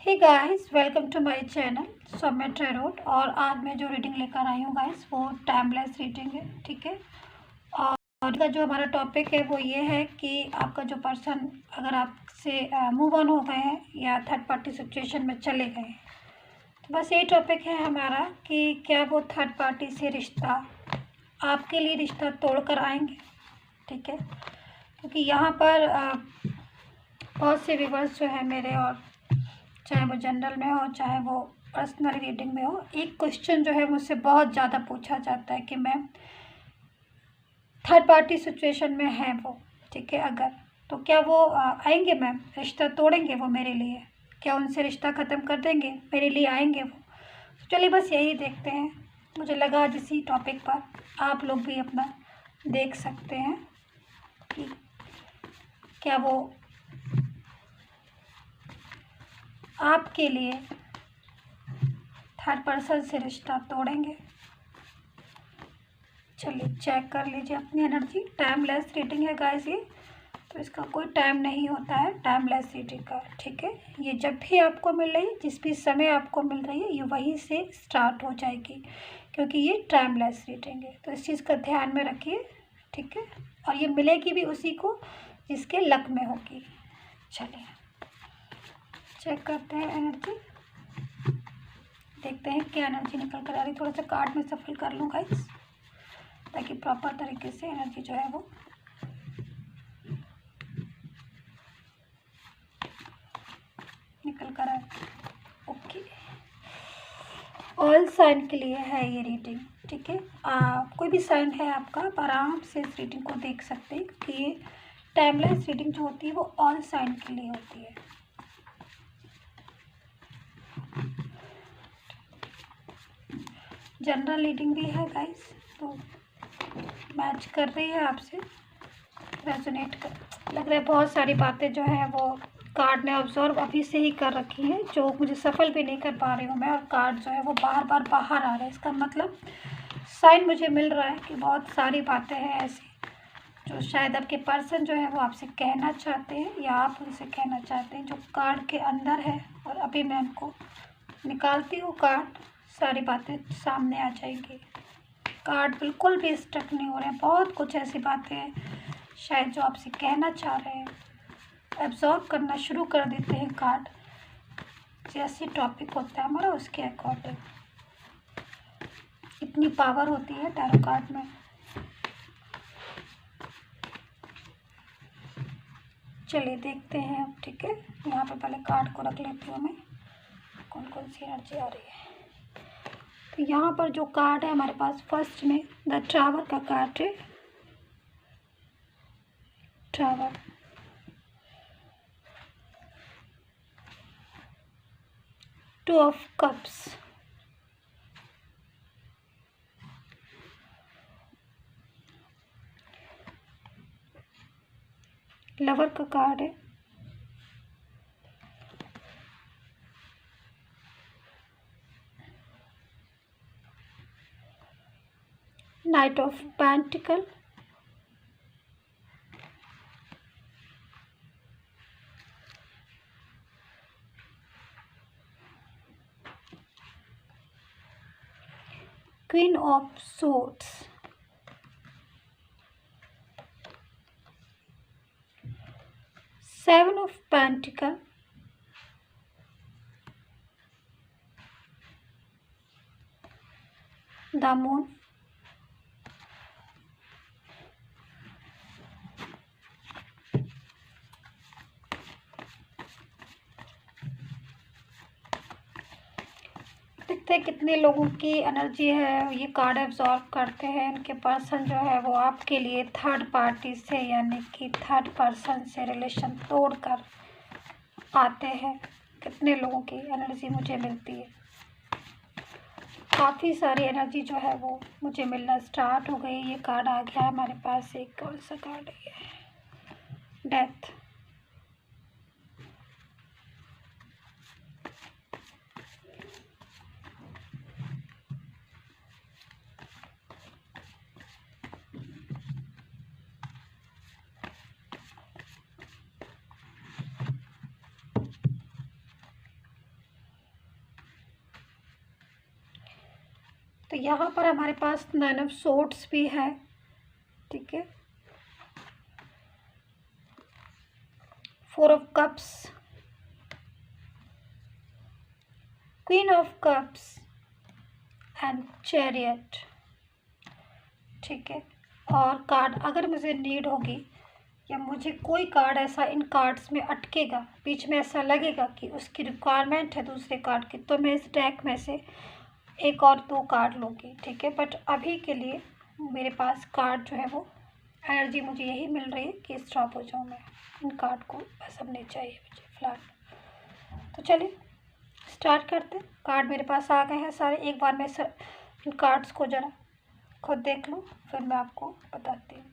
Hey guys, welcome to my channel Saumya ट्रेरोट। और आज मैं जो रीडिंग लेकर आई हूँ गाइस, वो टाइमलेस रीडिंग है। ठीक है। और इसका जो हमारा टॉपिक है वो ये है कि आपका जो पर्सन अगर आपसे मूव ऑन हो गए हैं या थर्ड पार्टी सिचुएशन में चले गए हैं, तो बस यही टॉपिक है हमारा कि क्या वो थर्ड पार्टी से रिश्ता आपके लिए रिश्ता तोड़ कर आएंगे। ठीक है। क्योंकि यहाँ पर बहुत से व्यूवर्स जो है मेरे, और चाहे वो जनरल में हो चाहे वो पर्सनल रीडिंग में हो, एक क्वेश्चन जो है मुझसे बहुत ज़्यादा पूछा जाता है कि मैम थर्ड पार्टी सिचुएशन में है वो, ठीक है, अगर तो क्या वो आएंगे मैम, रिश्ता तोड़ेंगे वो मेरे लिए, क्या उनसे रिश्ता ख़त्म कर देंगे, मेरे लिए आएंगे वो। तो चलिए बस यही देखते हैं। मुझे लगा आज इसी टॉपिक पर आप लोग भी अपना देख सकते हैं कि क्या वो आपके लिए थर्ड पर्सन से रिश्ता तोड़ेंगे। चलिए चेक कर लीजिए अपनी एनर्जी। टाइमलेस रीडिंग है गाइस ये, तो इसका कोई टाइम नहीं होता है टाइमलेस रीडिंग का। ठीक है। ये जब भी आपको मिल रही है, जिस भी समय आपको मिल रही है, ये वहीं से स्टार्ट हो जाएगी, क्योंकि ये टाइमलेस रीडिंग है। तो इस चीज़ का ध्यान में रखिए। ठीक है। और ये मिलेगी भी उसी को जिसके लक में होगी। चलिए चेक करते हैं एनर्जी, देखते हैं क्या एनर्जी निकल कर आ रही। थोड़ा सा कार्ड में सफल कर लूँ गाइस, ताकि प्रॉपर तरीके से एनर्जी जो है वो निकल कर आए। ओके, ऑल साइन के लिए है ये रीडिंग। ठीक है। कोई भी साइन है आपका, आप आराम से इस रीडिंग को देख सकते हैं, क्योंकि ये टाइमलेस रीडिंग जो होती है वो ऑल साइन के लिए होती है। जनरल रीडिंग भी है गाइस, तो मैच कर रही है आपसे, रेजोनेट कर लग रहा है। बहुत सारी बातें जो है वो कार्ड ने ऑब्जर्व अभी से ही कर रखी है, जो मुझे सफल भी नहीं कर पा रही हूँ मैं, और कार्ड जो है वो बार बार बाहर आ रहा है। इसका मतलब साइन मुझे मिल रहा है कि बहुत सारी बातें हैं ऐसी जो शायद आपके पर्सन जो है वो आपसे कहना चाहते हैं, या आप उनसे कहना चाहते हैं, जो कार्ड के अंदर है। और अभी मैं उनको निकालती हूँ कार्ड, सारी बातें सामने आ जाएंगी। कार्ड बिल्कुल भी स्टक नहीं हो रहे हैं, बहुत कुछ ऐसी बातें हैं शायद जो आपसे कहना चाह रहे हैं। एब्जॉर्ब करना शुरू कर देते हैं कार्ड, जैसे टॉपिक होता है हमारा उसके अकॉर्डिंग। इतनी पावर होती है टैरो कार्ड में। चलिए देखते हैं अब। ठीक है। यहाँ पे पहले कार्ड को रख लेती हूँ मैं, कौन कौन सी एनर्जी आ रही है। तो यहाँ पर जो कार्ड है हमारे पास, फर्स्ट में द टावर का कार्ड है। Tower, two of cups, lover का कार्ड है। Night of pentacle, queen of swords, seven of pentacle, the moon, देखते हैं कितने लोगों की एनर्जी है ये कार्ड एब्जॉर्ब करते हैं। इनके पर्सन जो है वो आपके लिए थर्ड पार्टी से, यानी कि थर्ड पर्सन से रिलेशन तोड़कर आते हैं। कितने लोगों की एनर्जी मुझे मिलती है, काफ़ी सारी एनर्जी जो है वो मुझे मिलना स्टार्ट हो गई। ये कार्ड आ गया हमारे पास, एक कौन सा कार्ड है ये, डेथ। तो यहाँ पर हमारे पास 9 ऑफ सोर्ड्स भी है, ठीक है, 4 of cups, queen of cups and chariot, ठीक है। और कार्ड अगर मुझे नीड होगी या मुझे कोई कार्ड ऐसा इन कार्ड्स में अटकेगा, बीच में ऐसा लगेगा कि उसकी रिक्वायरमेंट है दूसरे कार्ड की, तो मैं इस डेक में से एक और 2 कार्ड लूँगी, ठीक है। बट अभी के लिए मेरे पास कार्ड जो है वो एनर्जी मुझे यही मिल रही है कि स्टॉप हो जाऊँ मैं, इन कार्ड को बस अब नहीं चाहिए मुझे फ़िलहाल। तो चलिए स्टार्ट करते हैं। कार्ड मेरे पास आ गए हैं सारे, एक बार मैं इन कार्ड्स को ज़रा खुद देख लूँ, फिर मैं आपको बताती हूँ।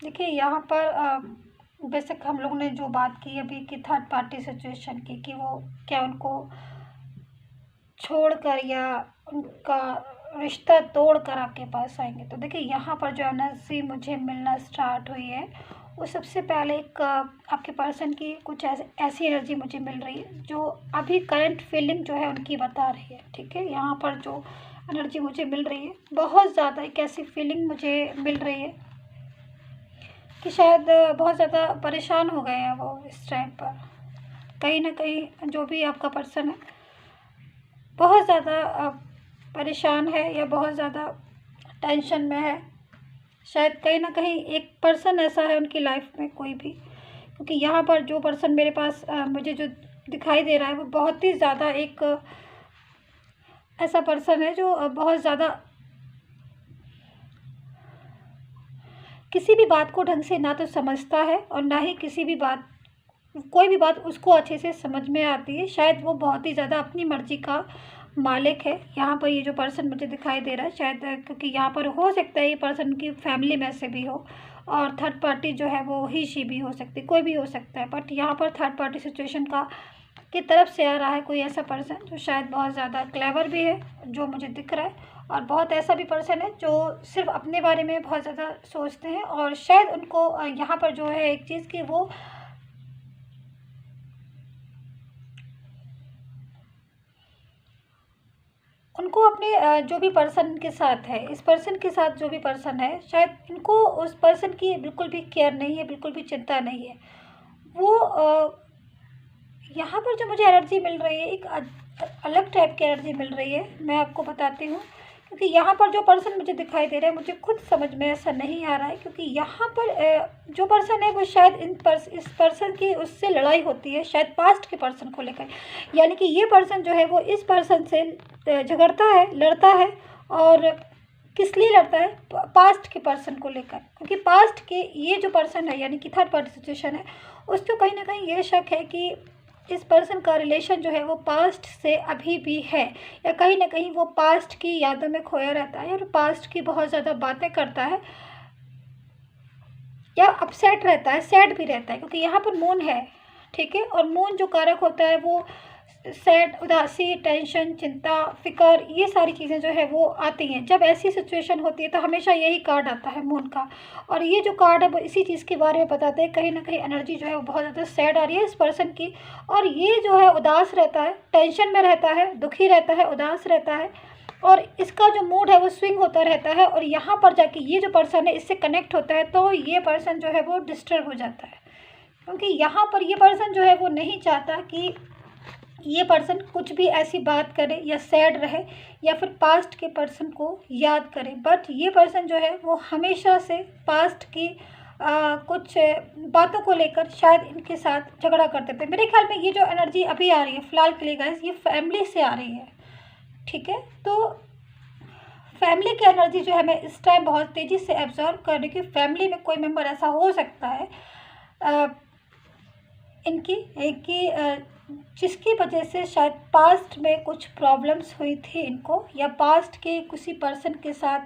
देखिए यहाँ पर बेसिक हम लोग ने जो बात की अभी कि थर्ड पार्टी सिचुएशन की, कि वो क्या उनको छोड़कर या उनका रिश्ता तोड़कर आपके पास आएंगे। तो देखिए यहाँ पर जो एनर्जी मुझे मिलना स्टार्ट हुई है वो सबसे पहले एक आपके पर्सन की कुछ ऐसी एनर्जी मुझे मिल रही है जो अभी करंट फीलिंग जो है उनकी बता रही है, ठीक है। यहाँ पर जो एनर्जी मुझे मिल रही है बहुत ज़्यादा एक ऐसी फीलिंग मुझे मिल रही है कि शायद बहुत ज़्यादा परेशान हो गए हैं वो इस टाइम पर। कहीं ना कहीं जो भी आपका पर्सन है बहुत ज़्यादा परेशान है या बहुत ज़्यादा टेंशन में है। शायद कहीं ना कहीं एक पर्सन ऐसा है उनकी लाइफ में कोई भी, क्योंकि यहाँ पर जो पर्सन मेरे पास मुझे जो दिखाई दे रहा है वो बहुत ही ज़्यादा एक ऐसा पर्सन है जो बहुत ज़्यादा किसी भी बात को ढंग से ना तो समझता है और ना ही किसी भी बात कोई भी बात उसको अच्छे से समझ में आती है। शायद वो बहुत ही ज़्यादा अपनी मर्ज़ी का मालिक है। यहाँ पर ये जो पर्सन मुझे दिखाई दे रहा है शायद क्योंकि यहाँ पर हो सकता है ये पर्सन की फैमिली में से भी हो और थर्ड पार्टी जो है वो ही शी भी हो सकती है, कोई भी हो सकता है। बट यहाँ पर थर्ड पार्टी सिचुएशन की तरफ से आ रहा है कोई ऐसा पर्सन जो शायद बहुत ज़्यादा क्लेवर भी है जो मुझे दिख रहा है, और बहुत ऐसा भी पर्सन है जो सिर्फ अपने बारे में बहुत ज़्यादा सोचते हैं। और शायद उनको यहाँ पर जो है एक चीज़ कि वो उनको अपने जो भी पर्सन के साथ है, इस पर्सन के साथ जो भी पर्सन है शायद इनको उस पर्सन की बिल्कुल भी केयर नहीं है, बिल्कुल भी चिंता नहीं है। वो यहाँ पर जो मुझे एनर्जी मिल रही है एक अलग टाइप की एनर्जी मिल रही है, मैं आपको बताती हूँ। क्योंकि यहाँ पर जो पर्सन मुझे दिखाई दे रहा है मुझे खुद समझ में ऐसा नहीं आ रहा है, क्योंकि यहाँ पर जो पर्सन है वो शायद इस पर्सन की उससे लड़ाई होती है, शायद पास्ट के पर्सन को लेकर। यानी कि ये पर्सन जो है वो इस पर्सन से झगड़ता है, लड़ता है, और किस लिए लड़ता है? पास्ट के पर्सन को लेकर। क्योंकि पास्ट के ये जो पर्सन है यानी कि थर्ड पार्टी सिचुएशन है उसको कहीं ना कहीं ये शक है कि इस पर्सन का रिलेशन जो है वो पास्ट से अभी भी है, या कहीं ना कहीं वो पास्ट की यादों में खोया रहता है और पास्ट की बहुत ज़्यादा बातें करता है या अपसेट रहता है, सैड भी रहता है। क्योंकि यहाँ पर मून है, ठीक है, और मून जो कारक होता है वो सैड, उदासी, टेंशन, चिंता, फिक्र, ये सारी चीज़ें जो है वो आती हैं। जब ऐसी सिचुएशन होती है तो हमेशा यही कार्ड आता है मून का, और ये जो कार्ड है वो इसी चीज़ के बारे में बताते हैं। कहीं ना कहीं एनर्जी जो है वो बहुत ज़्यादा सैड आ रही है इस पर्सन की, और ये जो है उदास रहता है, टेंशन में रहता है, दुखी रहता है, उदास रहता है, और इसका जो मूड है वो स्विंग होता रहता है। और यहाँ पर जाके ये जो पर्सन है इससे कनेक्ट होता है तो ये पर्सन जो है वो डिस्टर्ब हो जाता है, क्योंकि यहाँ पर ये पर्सन जो है वो नहीं चाहता कि ये पर्सन कुछ भी ऐसी बात करे या सैड रहे या फिर पास्ट के पर्सन को याद करे। बट ये पर्सन जो है वो हमेशा से पास्ट की कुछ बातों को लेकर शायद इनके साथ झगड़ा करते थे। मेरे ख्याल में ये जो एनर्जी अभी आ रही है फ़िलहाल के लिए गाइस, ये फैमिली से आ रही है, ठीक है। तो फैमिली की एनर्जी जो है मैं इस टाइम बहुत तेज़ी से एब्जॉर्व कर रही हूँ। फैमिली में कोई मेम्बर ऐसा हो सकता है इनकी जिसकी वजह से शायद पास्ट में कुछ प्रॉब्लम्स हुई थी इनको, या पास्ट के किसी पर्सन के साथ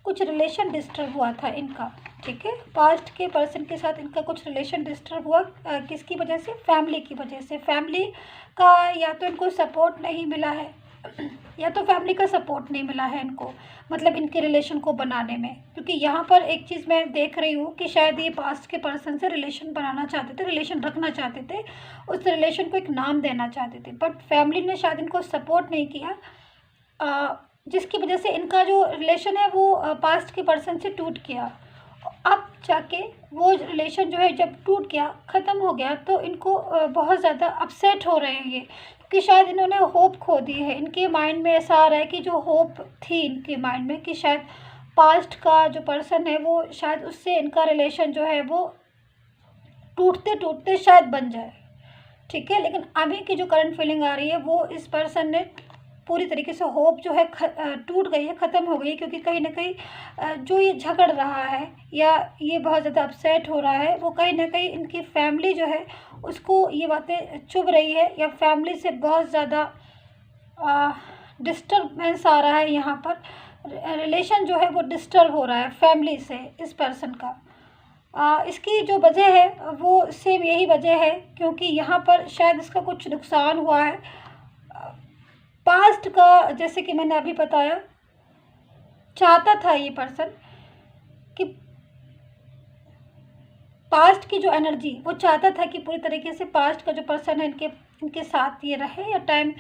कुछ रिलेशन डिस्टर्ब हुआ था इनका, ठीक है। पास्ट के पर्सन के साथ इनका कुछ रिलेशन डिस्टर्ब हुआ किसकी वजह से? फैमिली की वजह से। फैमिली का या तो इनको सपोर्ट नहीं मिला है या तो फैमिली का सपोर्ट नहीं मिला है इनको, मतलब इनके रिलेशन को बनाने में। क्योंकि यहाँ पर एक चीज़ मैं देख रही हूँ कि शायद ये पास्ट के पर्सन से रिलेशन बनाना चाहते थे, रिलेशन रखना चाहते थे, उस रिलेशन को एक नाम देना चाहते थे, बट फैमिली ने शायद इनको सपोर्ट नहीं किया, जिसकी वजह से इनका जो रिलेशन है वो पास्ट के पर्सन से टूट गया। अब जाके वो रिलेशन जो है जब टूट गया, ख़त्म हो गया, तो इनको बहुत ज़्यादा अपसेट हो रहे हैं ये, कि शायद इन्होंने होप खो दी है। इनके माइंड में ऐसा आ रहा है कि जो होप थी इनके माइंड में कि शायद पास्ट का जो पर्सन है वो शायद उससे इनका रिलेशन जो है वो टूटते टूटते शायद बन जाए, ठीक है। लेकिन अभी की जो करंट फीलिंग आ रही है वो इस पर्सन ने पूरी तरीके से होप जो है टूट गई है, ख़त्म हो गई है। क्योंकि कहीं ना कहीं जो ये झगड़ रहा है या ये बहुत ज़्यादा अपसेट हो रहा है, वो कहीं ना कहीं इनकी फैमिली जो है उसको ये बातें चुभ रही है, या फैमिली से बहुत ज़्यादा डिस्टर्बेंस आ रहा है। यहाँ पर रिलेशन जो है वो डिस्टर्ब हो रहा है फैमिली से इस पर्सन का। इसकी जो वजह है वो सेम यही वजह है, क्योंकि यहाँ पर शायद इसका कुछ नुकसान हुआ है पास्ट का। जैसे कि मैंने अभी बताया, चाहता था ये पर्सन कि पास्ट की जो एनर्जी, वो चाहता था कि पूरी तरीके से पास्ट का जो पर्सन है इनके साथ ये रहे, या टाइम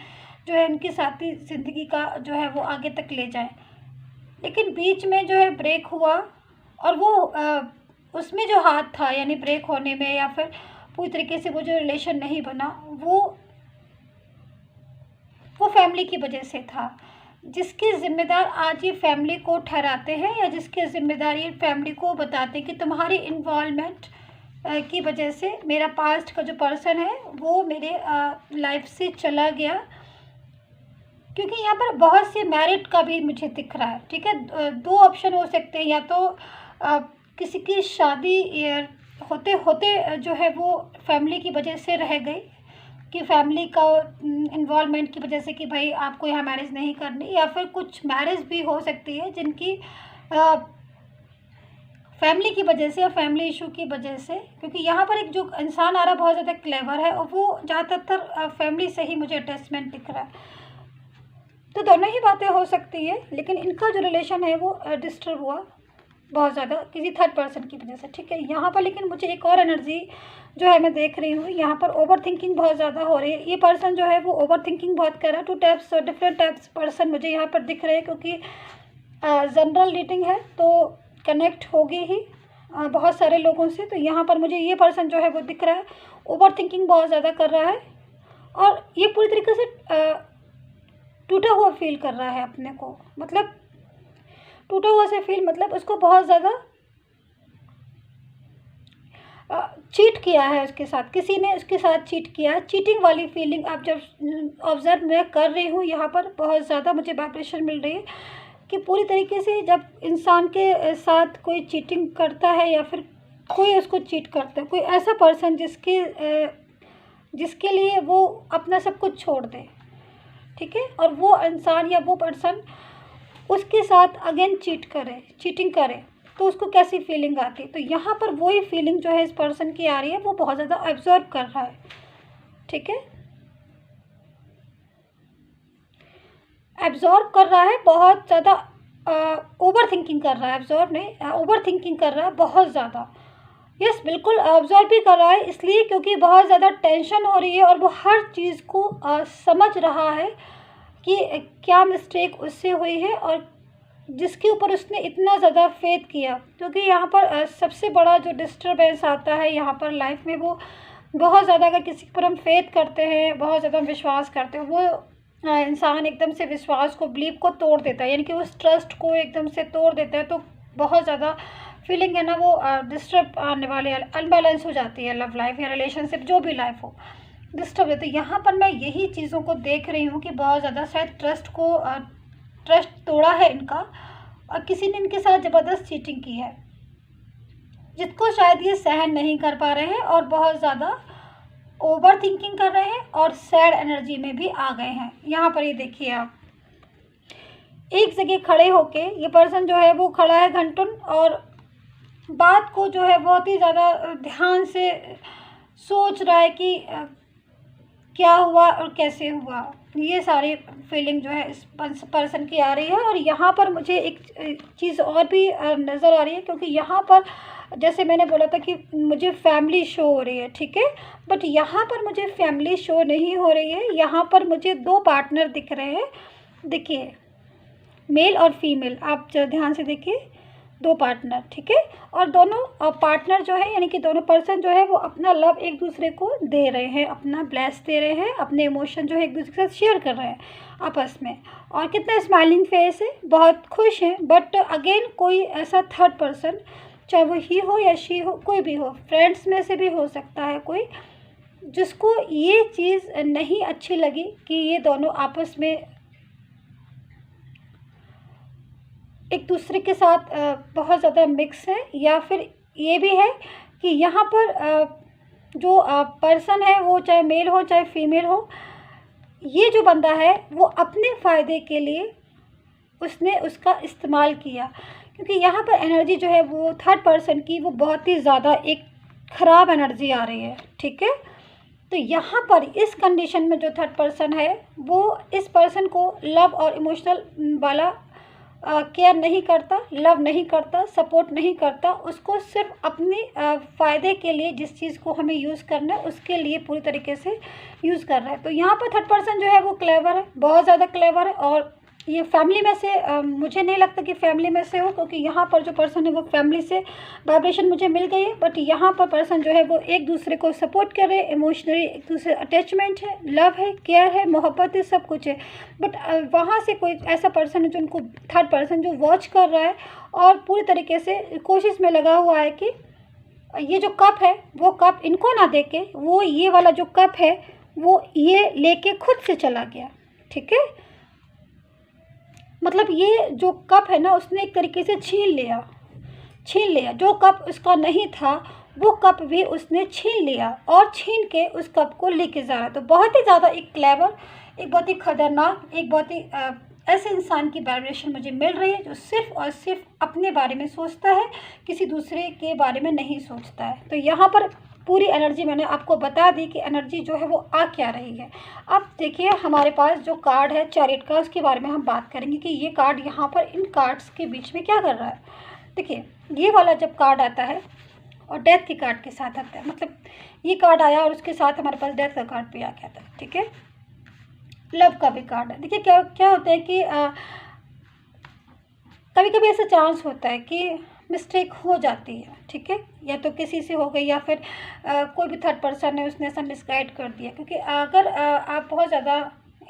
जो है इनके साथ ही ज़िंदगी का जो है वो आगे तक ले जाए। लेकिन बीच में जो है ब्रेक हुआ, और वो उसमें जो हाथ था, यानी ब्रेक होने में, या फिर पूरी तरीके से वो जो रिलेशन नहीं बना, वो फैमिली की वजह से था। जिसके ज़िम्मेदार आज ये फैमिली को ठहराते हैं, या जिसके ज़िम्मेदार ये फैमिली को बताते हैं कि तुम्हारी इन्वॉल्वमेंट की वजह से मेरा पास्ट का जो पर्सन है वो मेरे लाइफ से चला गया। क्योंकि यहाँ पर बहुत से मैरिड का भी मुझे दिख रहा है, ठीक है। दो ऑप्शन हो सकते हैं, या तो किसी की शादी होते होते जो है वो फैमिली की वजह से रह गई, कि फैमिली का इन्वॉल्वमेंट की वजह से कि भाई आपको यहाँ मैरिज नहीं करनी, या फिर कुछ मैरिज भी हो सकती है जिनकी फैमिली की वजह से या फैमिली इशू की वजह से। क्योंकि यहाँ पर एक जो इंसान आ रहा है बहुत ज़्यादा क्लेवर है, और वो ज़्यादातर फैमिली से ही मुझे अटैचमेंट दिख रहा है। तो दोनों ही बातें हो सकती है, लेकिन इनका जो रिलेशन है वो डिस्टर्ब हुआ बहुत ज़्यादा किसी थर्ड पर्सन की वजह से, ठीक है। यहाँ पर लेकिन मुझे एक और एनर्जी जो है मैं देख रही हूँ, यहाँ पर ओवर थिंकिंग बहुत ज़्यादा हो रही है। ये पर्सन जो है वो ओवर थिंकिंग बहुत कर रहा है। 2 टाइप्स डिफरेंट टाइप्स पर्सन मुझे यहाँ पर दिख रहे हैं, क्योंकि जनरल रीडिंग है तो कनेक्ट होगी ही बहुत सारे लोगों से। तो यहाँ पर मुझे ये पर्सन जो है वो दिख रहा है, ओवर थिंकिंग बहुत ज़्यादा कर रहा है, और ये पूरी तरीके से टूटा हुआ फील कर रहा है अपने को। मतलब टूटा हुआ से फील, मतलब उसको बहुत ज़्यादा चीट किया है उसके साथ, किसी ने उसके साथ चीट किया है। चीटिंग वाली फीलिंग आप जब ऑब्ज़र्व मैं कर रही हूँ, यहाँ पर बहुत ज़्यादा मुझे वाइब्रेशन मिल रही है कि पूरी तरीके से जब इंसान के साथ कोई चीटिंग करता है, या फिर कोई उसको चीट करता है, कोई ऐसा पर्सन जिसके लिए वो अपना सब कुछ छोड़ दे, ठीक है, और वो इंसान या वो पर्सन उसके साथ अगेन चीटिंग करे, तो उसको कैसी फीलिंग आती है। तो यहाँ पर वही फीलिंग जो है इस पर्सन की आ रही है, वो बहुत ज़्यादा एब्जॉर्ब कर रहा है, ठीक है, एब्जॉर्ब कर रहा है, बहुत ज़्यादा ओवर थिंकिंग कर रहा है, एब्जॉर्ब नहीं ओवर थिंकिंग कर रहा है बहुत ज़्यादा। यस, बिल्कुल ऑब्जर्व भी कर रहा है, इसलिए क्योंकि बहुत ज़्यादा टेंशन हो रही है, और वो हर चीज़ को समझ रहा है कि क्या मिस्टेक उससे हुई है, और जिसके ऊपर उसने इतना ज़्यादा फेथ किया। क्योंकि यहाँ पर सबसे बड़ा जो डिस्टर्बेंस आता है यहाँ पर लाइफ में, वो बहुत ज़्यादा अगर किसी पर हम फेथ करते हैं, बहुत ज़्यादा विश्वास करते हैं, वो इंसान एकदम से विश्वास को, बिलीव को तोड़ देता है, यानी कि उस ट्रस्ट को एकदम से तोड़ देता है, तो बहुत ज़्यादा फीलिंग है ना वो डिस्टर्ब आने वाले, अनबैलेंस हो जाती है लव लाइफ या रिलेशनशिप, जो भी लाइफ हो डिस्टर्ब होती है। यहाँ पर मैं यही चीज़ों को देख रही हूँ कि बहुत ज़्यादा शायद ट्रस्ट तोड़ा है इनका, और किसी ने इनके साथ ज़बरदस्त चीटिंग की है, जिसको शायद ये सहन नहीं कर पा रहे हैं, और बहुत ज़्यादा ओवर थिंकिंग कर रहे हैं, और सैड एनर्जी में भी आ गए हैं। यहाँ पर ये देखिए, आप एक जगह खड़े होके ये पर्सन जो है वो खड़ा है घंटों, और बात को जो है बहुत ही ज़्यादा ध्यान से सोच रहा है कि क्या हुआ और कैसे हुआ, ये सारी फीलिंग जो है इस पर्सन की आ रही है। और यहाँ पर मुझे एक चीज़ और भी नज़र आ रही है, क्योंकि यहाँ पर जैसे मैंने बोला था कि मुझे फैमिली शो हो रही है, ठीक है, बट यहाँ पर मुझे फैमिली शो नहीं हो रही है। यहाँ पर मुझे 2 पार्टनर दिख रहे हैं। देखिए, मेल और फीमेल, आप ध्यान से देखिए, 2 पार्टनर, ठीक है। और दोनों पार्टनर जो है, यानी कि दोनों पर्सन जो है वो अपना लव एक दूसरे को दे रहे हैं, अपना ब्लेस दे रहे हैं, अपने इमोशन जो है एक दूसरे के साथ शेयर कर रहे हैं आपस में। और कितना स्माइलिंग फेस है, बहुत खुश हैं। बट अगेन कोई ऐसा थर्ड पर्सन, चाहे वो ही हो या शी हो, कोई भी हो, फ्रेंड्स में से भी हो सकता है कोई, जिसको ये चीज़ नहीं अच्छी लगी कि ये दोनों आपस में एक दूसरे के साथ बहुत ज़्यादा मिक्स है। या फिर ये भी है कि यहाँ पर जो पर्सन है वो चाहे मेल हो चाहे फीमेल हो, ये जो बंदा है वो अपने फ़ायदे के लिए उसने उसका इस्तेमाल किया। क्योंकि यहाँ पर एनर्जी जो है वो थर्ड पर्सन की वो बहुत ही ज़्यादा एक ख़राब एनर्जी आ रही है, ठीक है। तो यहाँ पर इस कंडीशन में जो थर्ड पर्सन है वो इस पर्सन को लव और इमोशनल वाला केयर नहीं करता, लव नहीं करता, सपोर्ट नहीं करता, उसको सिर्फ अपने फ़ायदे के लिए जिस चीज़ को हमें यूज़ करना है उसके लिए पूरी तरीके से यूज़ कर रहा है। तो यहाँ पर थर्ड पर्सन जो है वो क्लेवर है, बहुत ज़्यादा क्लेवर है। और ये फैमिली में से मुझे नहीं लगता कि फैमिली में से हो, क्योंकि यहाँ पर जो पर्सन है वो फैमिली से वाइब्रेशन मुझे मिल गई है। बट यहाँ पर पर्सन जो है वो एक दूसरे को सपोर्ट कर रहे हैं, इमोशनली एक दूसरे अटैचमेंट है, लव है, केयर है, मोहब्बत है, सब कुछ है। बट वहाँ से कोई ऐसा पर्सन है जो उनको, थर्ड पर्सन जो वॉच कर रहा है और पूरी तरीके से कोशिश में लगा हुआ है कि ये जो कप है वो कप इनको ना दे के वो ये वाला जो कप है वो ये लेके खुद से चला गया, ठीक है। मतलब ये जो कप है ना उसने एक तरीके से छीन लिया। जो कप उसका नहीं था वो कप भी उसने छीन लिया और छीन के उस कप को लेके जा रहा है। तो बहुत ही ज़्यादा एक क्लेवर, एक बहुत ही खतरनाक, एक बहुत ही ऐसे इंसान की वाइब्रेशन मुझे मिल रही है जो सिर्फ और सिर्फ अपने बारे में सोचता है, किसी दूसरे के बारे में नहीं सोचता है। तो यहाँ पर पूरी एनर्जी मैंने आपको बता दी कि एनर्जी जो है वो आ क्या रही है। अब देखिए हमारे पास जो कार्ड है चैरिट का, उसके बारे में हम बात करेंगे कि ये कार्ड यहाँ पर इन कार्ड्स के बीच में क्या कर रहा है। देखिए, ये वाला जब कार्ड आता है और डेथ के कार्ड के साथ आता है, मतलब ये कार्ड आया और उसके साथ हमारे पास डेथ का कार्ड भी आ गया था, ठीक है। लव का भी कार्ड है। देखिए क्या क्या होता है कि कभी कभी ऐसा चांस होता है कि मिस्टेक हो जाती है, ठीक है, या तो किसी से हो गई या फिर कोई भी थर्ड पर्सन है उसने ऐसा मिसगाइड कर दिया। क्योंकि अगर आप बहुत ज़्यादा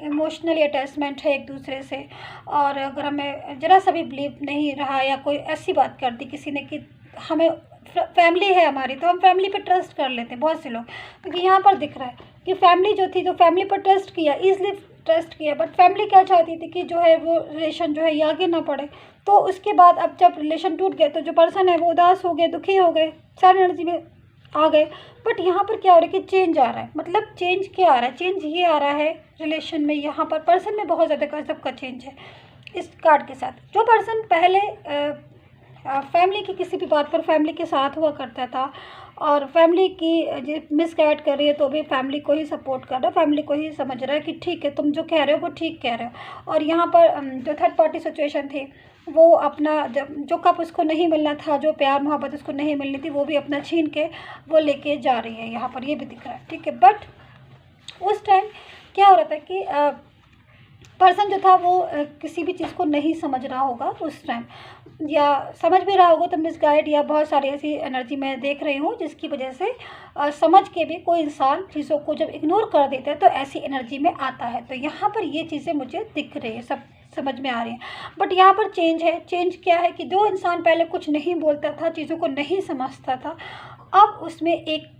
इमोशनली अटैचमेंट है एक दूसरे से और अगर हमें ज़रा सा भी बिलीव नहीं रहा या कोई ऐसी बात कर दी किसी ने कि हमें फैमिली है हमारी, तो हम फैमिली पर ट्रस्ट कर लेते हैं बहुत से लोग। क्योंकि यहाँ पर दिख रहा है कि फैमिली जो थी तो फैमिली पर ट्रस्ट किया, ईजिली ट्रस्ट किया, बट फैमिली क्या चाहती थी कि जो है वो रिलेशन जो है ये आगे ना बढ़े। तो उसके बाद अब जब रिलेशन टूट गया तो जो पर्सन है वो उदास हो गए, दुखी हो गए, सारी एनर्जी में आ गए। बट यहाँ पर क्या हो रहा है कि चेंज आ रहा है। मतलब चेंज क्या आ रहा है, चेंज ये आ रहा है रिलेशन में, यहाँ पर पर्सन में बहुत ज़्यादा गजब का चेंज है इस कार्ड के साथ। जो पर्सन पहले फैमिली की किसी भी बात पर फैमिली के साथ हुआ करता था और फैमिली की मिसगाइड कर रही है तो भी फैमिली को ही सपोर्ट कर रहा है, फैमिली को ही समझ रहा है कि ठीक है तुम जो कह रहे हो वो ठीक कह रहे हो। और यहाँ पर जो थर्ड पार्टी सिचुएशन थी वो अपना जो कप उसको नहीं मिलना था, जो प्यार मोहब्बत उसको नहीं मिलनी थी, वो भी अपना छीन के वो लेके जा रही है। यहाँ पर ये भी दिख रहा है, ठीक है। बट उस टाइम क्या हो रहा था कि पर्सन जो था वो किसी भी चीज़ को नहीं समझ रहा होगा उस टाइम, या समझ भी रहा होगा तो मिसगाइड या बहुत सारी ऐसी एनर्जी मैं देख रही हूँ जिसकी वजह से समझ के भी कोई इंसान चीज़ों को जब इग्नोर कर देता है तो ऐसी एनर्जी में आता है। तो यहाँ पर ये चीज़ें मुझे दिख रही है, सब समझ में आ रही है। बट यहाँ पर चेंज है। चेंज क्या है कि जो इंसान पहले कुछ नहीं बोलता था, चीज़ों को नहीं समझता था, अब उसमें एक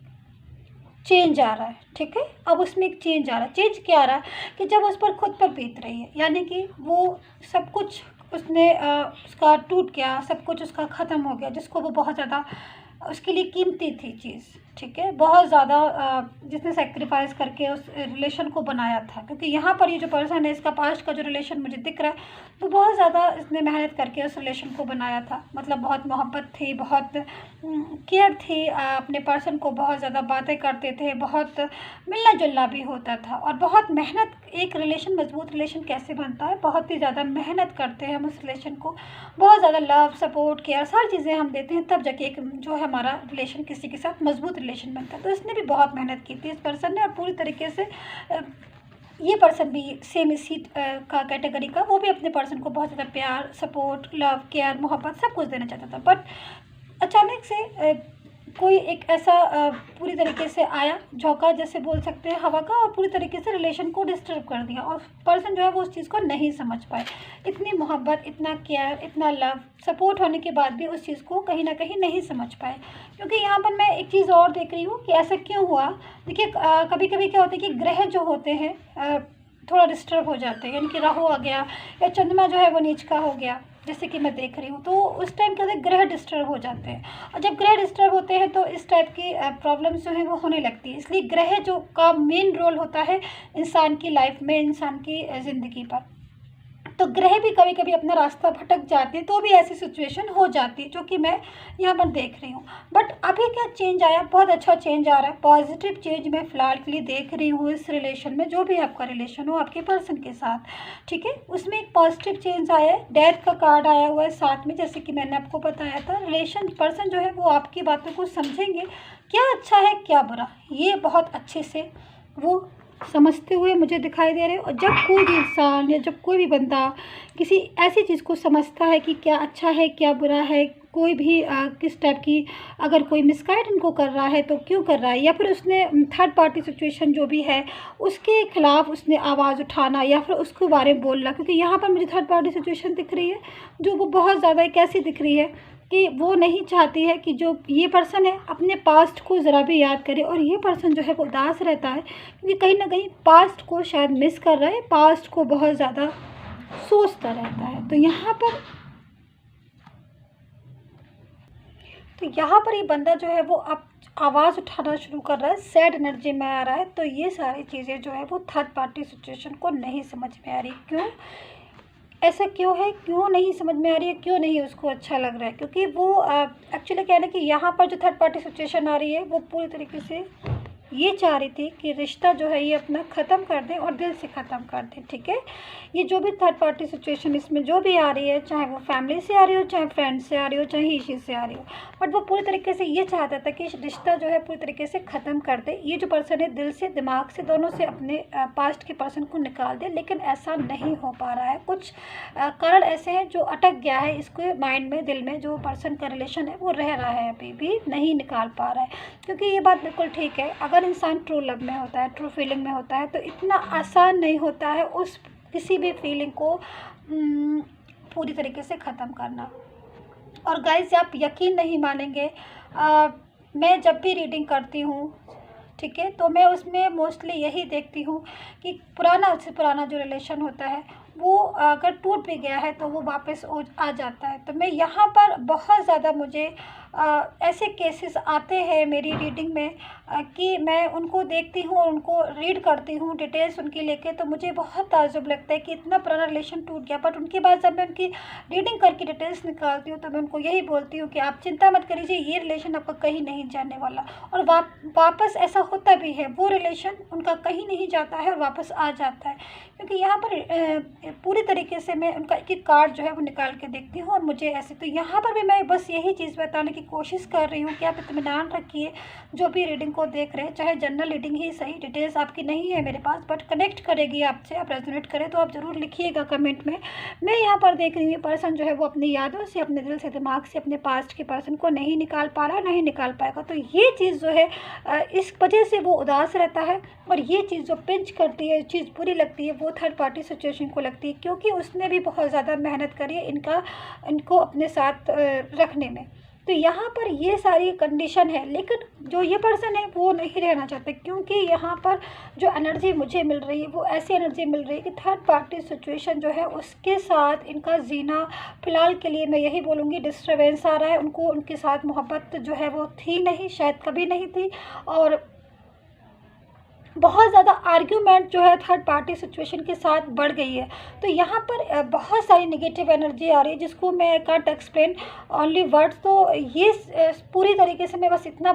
चेंज आ रहा है, ठीक है। अब उसमें एक चेंज आ रहा है। चेंज क्या आ रहा है कि जब उस पर खुद पर बीत रही है, यानी कि वो सब कुछ उसने उसका टूट गया, सब कुछ उसका ख़त्म हो गया, जिसको वो बहुत ज़्यादा उसके लिए कीमती थी चीज़, ठीक है, बहुत ज़्यादा जिसने सेक्रीफाइस करके उस रिलेशन को बनाया था। क्योंकि यहाँ पर ये जो पर्सन है, इसका पास्ट का जो रिलेशन मुझे दिख रहा है, तो बहुत ज़्यादा इसने मेहनत करके उस रिलेशन को बनाया था। मतलब बहुत मोहब्बत थी, बहुत केयर थी, अपने पर्सन को बहुत ज़्यादा बातें करते थे, बहुत मिलना जुलना भी होता था, और बहुत मेहनत। एक रिलेशन, मजबूत रिलेशन कैसे बनता है, बहुत ही ज़्यादा मेहनत करते हैं हम उस रिलेशन को, बहुत ज़्यादा लव, सपोर्ट, केयर, सारी चीज़ें हम देते हैं, तब जाके एक जो है हमारा रिलेशन किसी के साथ मजबूत रिलेशन बनता है। तो इसने भी बहुत मेहनत की थी इस पर्सन ने, और पूरी तरीके से ये पर्सन भी सेम इसी का कैटेगरी का, वो भी अपने पर्सन को बहुत ज़्यादा प्यार, सपोर्ट, लव, केयर, मोहब्बत सब कुछ देना चाहता था। बट अचानक से कोई एक ऐसा पूरी तरीके से आया, झोंका जैसे बोल सकते हैं हवा का, और पूरी तरीके से रिलेशन को डिस्टर्ब कर दिया, और पर्सन जो है वो उस चीज़ को नहीं समझ पाए। इतनी मोहब्बत, इतना केयर, इतना लव, सपोर्ट होने के बाद भी उस चीज़ को कहीं ना कहीं नहीं समझ पाए। क्योंकि यहाँ पर मैं एक चीज़ और देख रही हूँ कि ऐसा क्यों हुआ। देखिए, कभी कभी क्या होता है कि ग्रह जो होते हैं थोड़ा डिस्टर्ब हो जाते हैं, यानी कि राहु आ गया या चंद्रमा जो है वो नीच का हो गया, जैसे कि मैं देख रही हूँ, तो उस टाइम क्या होता है, ग्रह डिस्टर्ब हो जाते हैं, और जब ग्रह डिस्टर्ब होते हैं तो इस टाइप की प्रॉब्लम्स जो है वो होने लगती है। इसलिए ग्रह जो का मेन रोल होता है इंसान की लाइफ में, इंसान की ज़िंदगी पर, तो ग्रह भी कभी कभी अपना रास्ता भटक जाते हैं, तो भी ऐसी सिचुएशन हो जाती है, जो कि मैं यहाँ पर देख रही हूँ। बट अभी क्या चेंज आया, बहुत अच्छा चेंज आ रहा है, पॉजिटिव चेंज मैं फ़िलहाल के लिए देख रही हूँ इस रिलेशन में, जो भी आपका रिलेशन हो आपके पर्सन के साथ, ठीक है, उसमें एक पॉजिटिव चेंज आया है। डेथ का कार्ड आया हुआ है साथ में, जैसे कि मैंने आपको बताया था। रिलेशन पर्सन जो है वो आपकी बातों को समझेंगे, क्या अच्छा है क्या बुरा, ये बहुत अच्छे से वो समझते हुए मुझे दिखाई दे रहे हो। और जब कोई भी इंसान या जब कोई भी बंदा किसी ऐसी चीज़ को समझता है कि क्या अच्छा है क्या बुरा है, कोई भी किस टाइप की, अगर कोई मिसगाइड इनको कर रहा है तो क्यों कर रहा है, या फिर उसने थर्ड पार्टी सिचुएशन जो भी है उसके खिलाफ उसने आवाज़ उठाना या फिर उसके बारे में बोलना। क्योंकि यहाँ पर मुझे थर्ड पार्टी सिचुएशन दिख रही है, जो वो बहुत ज़्यादा एक ऐसी दिख रही है कि वो नहीं चाहती है कि जो ये पर्सन है अपने पास्ट को ज़रा भी याद करे, और ये पर्सन जो है वो उदास रहता है क्योंकि कहीं ना कहीं पास्ट को शायद मिस कर रहा है, पास्ट को बहुत ज़्यादा सोचता रहता है। तो यहाँ पर ये बंदा जो है वो अब आवाज़ उठाना शुरू कर रहा है, सैड एनर्जी में आ रहा है। तो ये सारी चीज़ें जो है वो थर्ड पार्टी सिचुएशन को नहीं समझ में आ रही। क्यों ऐसा क्यों है, क्यों नहीं समझ में आ रही है, क्यों नहीं उसको अच्छा लग रहा है? क्योंकि वो एक्चुअली क्या है ना कि यहाँ पर जो थर्ड पार्टी सिचुएशन आ रही है वो पूरी तरीके से ये चाह रही थी कि रिश्ता जो है ये अपना ख़त्म कर दें और दिल से ख़त्म कर दें, ठीक है। ये जो भी थर्ड पार्टी सिचुएशन इसमें जो भी आ रही है, चाहे वो फैमिली से आ रही हो, चाहे फ्रेंड से आ रही हो, चाहे इसी से आ रही हो, बट वो पूरी तरीके से ये चाहता था कि रिश्ता जो है पूरी तरीके से ख़त्म कर दे। ये जो पर्सन है दिल से, दिमाग से, दोनों से अपने पास्ट के पर्सन को निकाल दे, लेकिन ऐसा नहीं हो पा रहा है। कुछ कारण ऐसे हैं जो अटक गया है इसके माइंड में, दिल में, जो पर्सन का रिलेशन है वो रह रहा है, अभी भी नहीं निकाल पा रहा है। क्योंकि ये बात बिल्कुल ठीक है, अगर इंसान ट्रू लव में होता है, ट्रू फीलिंग में होता है, तो इतना आसान नहीं होता है उस किसी भी फीलिंग को पूरी तरीके से ख़त्म करना। और गाइस आप यकीन नहीं मानेंगे, मैं जब भी रीडिंग करती हूँ, ठीक है, तो मैं उसमें मोस्टली यही देखती हूँ कि पुराना से पुराना जो रिलेशन होता है वो अगर टूट भी गया है तो वो वापस आ जाता है। तो मैं यहाँ पर बहुत ज़्यादा मुझे ऐसे केसेस आते हैं मेरी रीडिंग में कि मैं उनको देखती हूँ और उनको रीड करती हूँ डिटेल्स उनकी लेके, तो मुझे बहुत ताज्जुब लगता है कि इतना पुराना रिलेशन टूट गया। बट उनके बाद जब मैं उनकी रीडिंग करके डिटेल्स निकालती हूँ तो मैं उनको यही बोलती हूँ कि आप चिंता मत करिए, ये रिलेशन आपका कहीं नहीं जाने वाला। और वापस ऐसा होता भी है, वो रिलेशन उनका कहीं नहीं जाता है और वापस आ जाता है। क्योंकि यहाँ पर पूरी तरीके से मैं उनका एक एक कार्ड जो है वो निकाल के देखती हूँ और मुझे ऐसे, तो यहाँ पर भी मैं बस यही चीज़ बताने की कोशिश कर रही हूँ कि आप इत्मीनान रखिए जो भी रीडिंग को देख रहे हैं, चाहे जनरल रीडिंग ही सही, डिटेल्स आपकी नहीं है मेरे पास बट कनेक्ट करेगी आपसे, आप रेजोनेट करें तो आप ज़रूर लिखिएगा कमेंट में। मैं यहाँ पर देख रही हूँ पर्सन जो है वो अपनी यादों से, अपने दिल से, दिमाग से अपने पास्ट के पर्सन को नहीं निकाल पा रहा, नहीं निकाल पाएगा। तो ये चीज़ जो है इस वजह से वो उदास रहता है, और ये चीज़ जो पिंच करती है, चीज़ बुरी लगती है, वो थर्ड पार्टी सिचुएशन को लगती है, क्योंकि उसने भी बहुत ज़्यादा मेहनत करी है इनको अपने साथ रखने में। तो यहाँ पर ये सारी कंडीशन है, लेकिन जो ये पर्सन है वो नहीं रहना चाहते, क्योंकि यहाँ पर जो एनर्जी मुझे मिल रही है वो ऐसी एनर्जी मिल रही है कि थर्ड पार्टी सिचुएशन जो है उसके साथ इनका जीना फ़िलहाल के लिए मैं यही बोलूँगी डिस्टर्बेंस आ रहा है। उनको उनके साथ मोहब्बत जो है वो थी नहीं, शायद कभी नहीं थी, और बहुत ज़्यादा आर्ग्यूमेंट जो है थर्ड पार्टी सिचुएशन के साथ बढ़ गई है। तो यहाँ पर बहुत सारी नेगेटिव एनर्जी आ रही है जिसको मैं कांट एक्सप्लेन ओनली वर्ड्स। तो ये पूरी तरीके से मैं बस इतना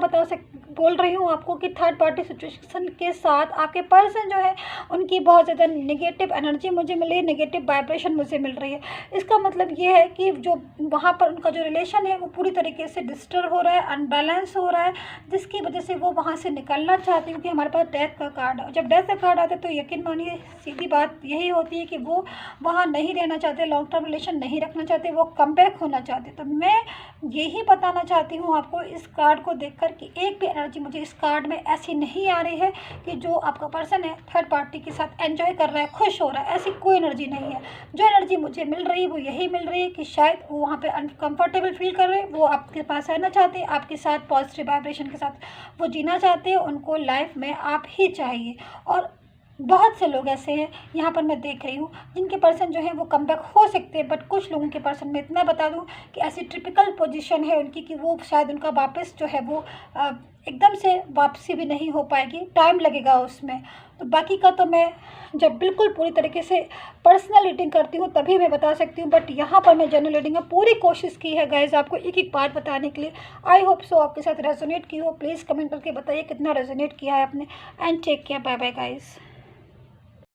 बोल रही हूँ आपको कि थर्ड पार्टी सिचुएशन के साथ आपके पर्सन जो है उनकी बहुत ज़्यादा नेगेटिव एनर्जी मुझे मिल रही है, नेगेटिव वाइब्रेशन मुझे मिल रही है। इसका मतलब ये है कि जो वहाँ पर उनका जो रिलेशन है वो पूरी तरीके से डिस्टर्ब हो रहा है, अनबैलेंस हो रहा है, जिसकी वजह से वो वहाँ से निकलना चाहते हैं। क्योंकि हमारे पास डेथ का कार्ड, जब डेथ का कार्ड आता है तो यकीन मानिए सीधी बात यही होती है कि वो वहाँ नहीं रहना चाहते, लॉन्ग टर्म रिलेशन नहीं रखना चाहते, वो कम बैक होना चाहते। तो मैं यही बताना चाहती हूँ आपको इस कार्ड को देखकर कि एक भी एनर्जी मुझे इस कार्ड में ऐसी नहीं आ रही है कि जो आपका पर्सन है थर्ड पार्टी के साथ एंजॉय कर रहा है, खुश हो रहा है, ऐसी कोई एनर्जी नहीं है। जो एनर्जी मुझे मिल रही है वो यही मिल रही है कि शायद वो वहाँ पे अनकम्फर्टेबल फील कर रहे हैं, वो आपके पास रहना चाहते हैं, आपके साथ पॉजिटिव वाइब्रेशन के साथ वो जीना चाहते हैं, उनको लाइफ में आप ही चाहिए। और बहुत से लोग ऐसे हैं यहाँ पर मैं देख रही हूँ जिनके पर्सन जो है वो कम बैक हो सकते हैं, बट कुछ लोगों के पर्सन में इतना बता दूँ कि ऐसी टिपिकल पोजीशन है उनकी कि वो शायद उनका वापस जो है वो एकदम से वापसी भी नहीं हो पाएगी, टाइम लगेगा उसमें। तो बाकी का तो मैं जब बिल्कुल पूरी तरीके से पर्सनल रीडिंग करती हूँ तभी मैं बता सकती हूँ, बट यहाँ पर मैं जनरल रीडिंग में पूरी कोशिश की है गाइज आपको एक एक बात बताने के लिए। आई होप सो आपके साथ रेजोनेट की हो। प्लीज़ कमेंट करके बताइए कितना रेजोनेट किया है आपने। And take care, bye bye guys.